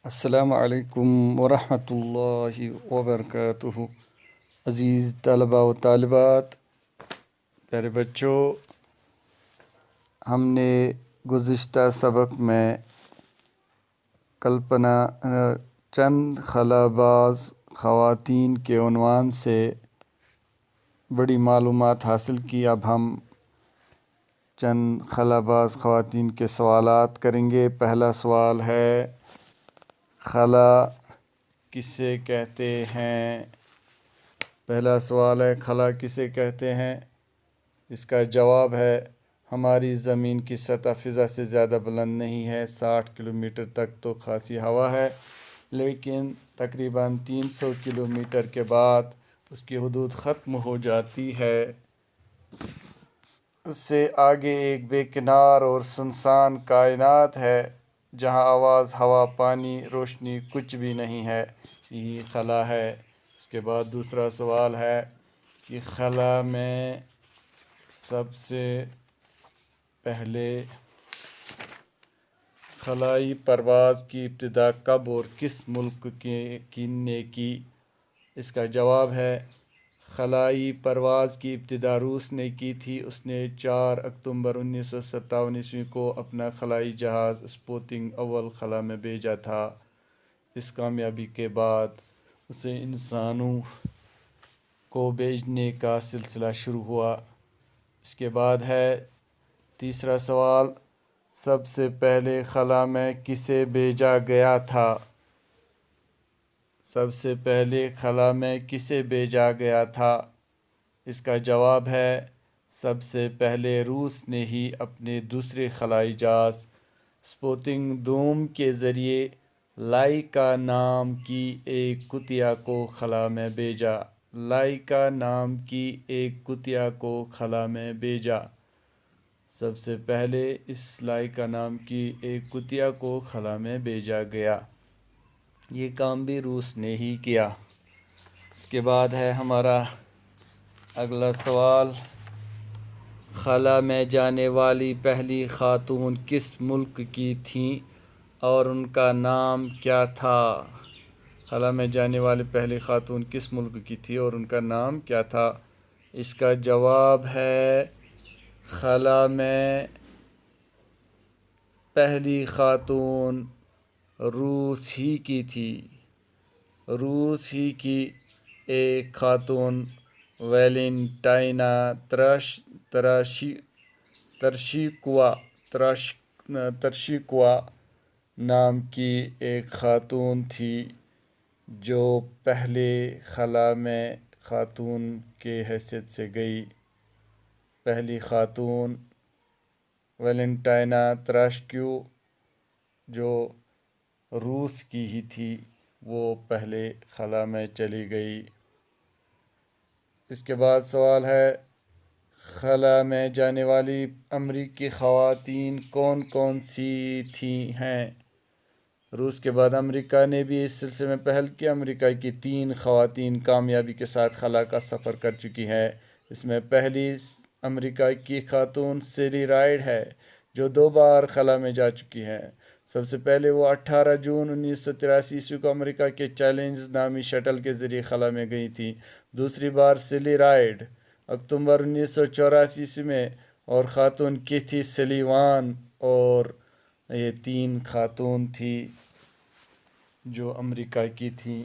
السلام علیکم ورحمۃ اللہ وبرکاتہ۔ عزیز طلباء و طالبات، پیارے بچوں، ہم نے گزشتہ سبق میں کلپنا چند خلاباز خواتین کے عنوان سے بڑی معلومات حاصل کی۔ اب ہم چند خلاباز خواتین کے سوالات کریں گے۔ پہلا سوال ہے، خلا کسے کہتے ہیں؟ پہلا سوال ہے، خلا کسے کہتے ہیں؟ اس کا جواب ہے، ہماری زمین کی سطح فضا سے زیادہ بلند نہیں ہے، 60 کلومیٹر تک تو خاصی ہوا ہے، لیکن تقریباً 300 کلومیٹر کے بعد اس کی حدود ختم ہو جاتی ہے۔ اس سے آگے ایک بے کنار اور سنسان کائنات ہے، جہاں آواز، ہوا، پانی، روشنی کچھ بھی نہیں ہے، یہی خلا ہے۔ اس کے بعد دوسرا سوال ہے کہ خلا میں سب سے پہلے خلائی پرواز کی ابتدا کب اور کس ملک نے کی؟ اس کا جواب ہے، خلائی پرواز کی ابتدا روس نے کی تھی۔ اس نے 4 اکتوبر 1957 کو اپنا خلائی جہاز اسپوتنک اول خلا میں بھیجا تھا۔ اس کامیابی کے بعد اسے انسانوں کو بھیجنے کا سلسلہ شروع ہوا۔ اس کے بعد ہے تیسرا سوال، سب سے پہلے خلا میں کسے بھیجا گیا تھا؟ سب سے پہلے خلا میں کسے بھیجا گیا تھا؟ اس کا جواب ہے، سب سے پہلے روس نے ہی اپنے دوسرے خلائی جہاز اسپوتنک دوم کے ذریعے لائکا نام کی ایک کتیا کو خلا میں بھیجا۔ لائکا نام کی ایک کتیا کو خلا میں بھیجا۔ سب سے پہلے اس لائکا نام کی ایک کتیا کو خلا میں بھیجا گیا۔ یہ کام بھی روس نے ہی کیا۔ اس کے بعد ہے ہمارا اگلا سوال، خلا میں جانے والی پہلی خاتون کس ملک کی تھیں اور ان کا نام کیا تھا؟ خلا میں جانے والی پہلی خاتون کس ملک کی تھی اور ان کا نام کیا تھا؟ اس کا جواب ہے، خلا میں پہلی خاتون روس ہی کی تھی۔ روس ہی کی ایک خاتون ویلنٹائنا ترشیکوا نام کی ایک خاتون تھی، جو پہلے خلا میں خاتون کے حیثیت سے گئی۔ پہلی خاتون ویلنٹائنا ترشیکوا، جو روس کی ہی تھی، وہ پہلے خلا میں چلی گئی۔ اس کے بعد سوال ہے، خلا میں جانے والی امریکی خواتین کون کون سی ہیں؟ روس کے بعد امریکہ نے بھی اس سلسلے میں پہل کی۔ امریکہ کی 3 خواتین کامیابی کے ساتھ خلا کا سفر کر چکی ہیں۔ اس میں پہلی امریکہ کی خاتون سیلی رائڈ ہے، جو 2 بار خلا میں جا چکی ہیں۔ سب سے پہلے وہ 18 جون 1983 کو امریکہ کے چیلنج نامی شٹل کے ذریعے خلا میں گئی تھیں۔ دوسری بار سیلی رائڈ اکتوبر 1984 میں، اور خاتون کیتھی سلیوان، اور یہ 3 خاتون تھیں جو امریکہ کی تھیں،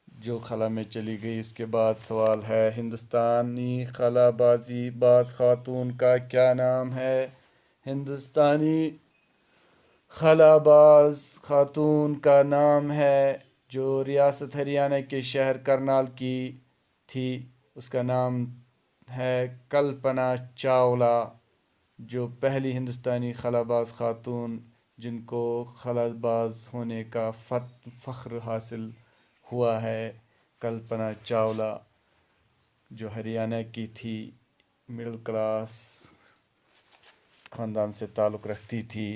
جو خلا میں چلی گئی۔ اس کے بعد سوال ہے، ہندوستانی خلا باز خاتون کا کیا نام ہے؟ ہندوستانی خلا باز خاتون کا نام ہے، جو ریاست ہریانہ کے شہر کرنال کی تھی، اس کا نام ہے کلپنا چاولہ، جو پہلی ہندوستانی خلا باز خاتون جن کو خلا باز ہونے کا فخر حاصل ہوا ہے، کلپنا چاولہ، جو ہریانہ کی تھی، مڈل کلاس خاندان سے تعلق رکھتی تھی۔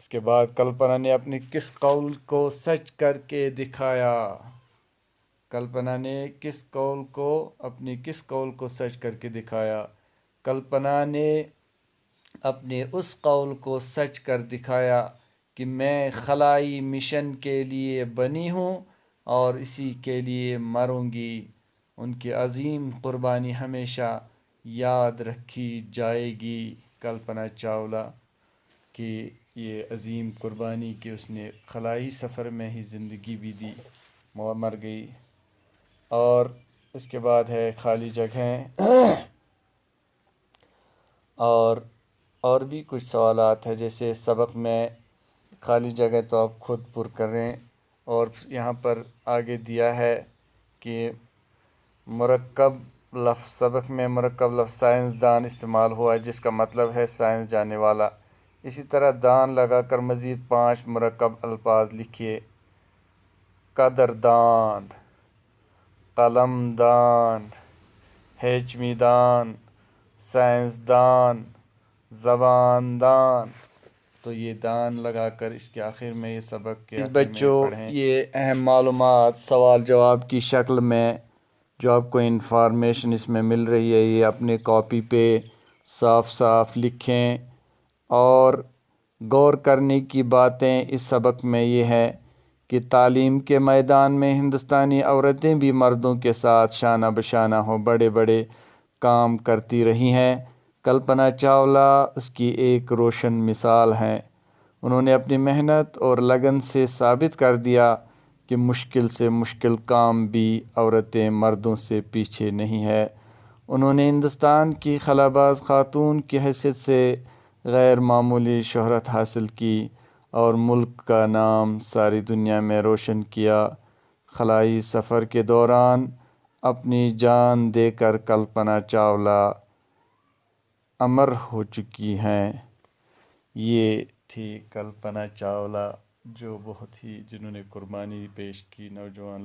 اس کے بعد کلپنا نے اپنے کس قول کو سچ کر کے دکھایا؟ کلپنا نے اپنے کس قول کو سچ کر کے دکھایا؟ کلپنا نے اپنے اس قول کو سچ کر دکھایا کہ میں خلائی مشن کے لیے بنی ہوں اور اسی کے لیے مروں گی۔ ان کی عظیم قربانی ہمیشہ یاد رکھی جائے گی۔ کلپنا چاولہ کی یہ عظیم قربانی کہ اس نے خلائی سفر میں ہی زندگی بھی دی، مر گئی۔ اور اس کے بعد ہے خالی جگہیں اور بھی کچھ سوالات ہیں، جیسے سبق میں خالی جگہ تو آپ خود پر کریں، اور یہاں پر آگے دیا ہے کہ مرکب لفظ، سبق میں مرکب لفظ سائنس دان استعمال ہوا ہے جس کا مطلب ہے سائنس جاننے والا۔ اسی طرح دان لگا کر مزید 5 مرکب الفاظ لکھیے: قدردان، قلم دان، ہیچمی دان، سائنس دان، زبان دان۔ تو یہ دان لگا کر اس کے آخر میں یہ سبق کے بچوں یہ اہم معلومات سوال جواب کی شکل میں جو آپ کو انفارمیشن اس میں مل رہی ہے، یہ اپنے کاپی پہ صاف صاف لکھیں۔ اور غور کرنے کی باتیں اس سبق میں یہ ہے کہ تعلیم کے میدان میں ہندوستانی عورتیں بھی مردوں کے ساتھ شانہ بشانہ بڑے بڑے کام کرتی رہی ہیں۔ کلپنا چاولہ اس کی ایک روشن مثال ہیں۔ انہوں نے اپنی محنت اور لگن سے ثابت کر دیا کہ مشکل سے مشکل کام بھی عورتیں مردوں سے پیچھے نہیں ہے۔ انہوں نے ہندوستان کی خلاباز خاتون کی حیثیت سے غیر معمولی شہرت حاصل کی اور ملک کا نام ساری دنیا میں روشن کیا۔ خلائی سفر کے دوران اپنی جان دے کر کلپنا چاولہ امر ہو چکی ہیں۔ یہ تھی کلپنا چاولہ جو جنہوں نے قربانی پیش کی، نوجوان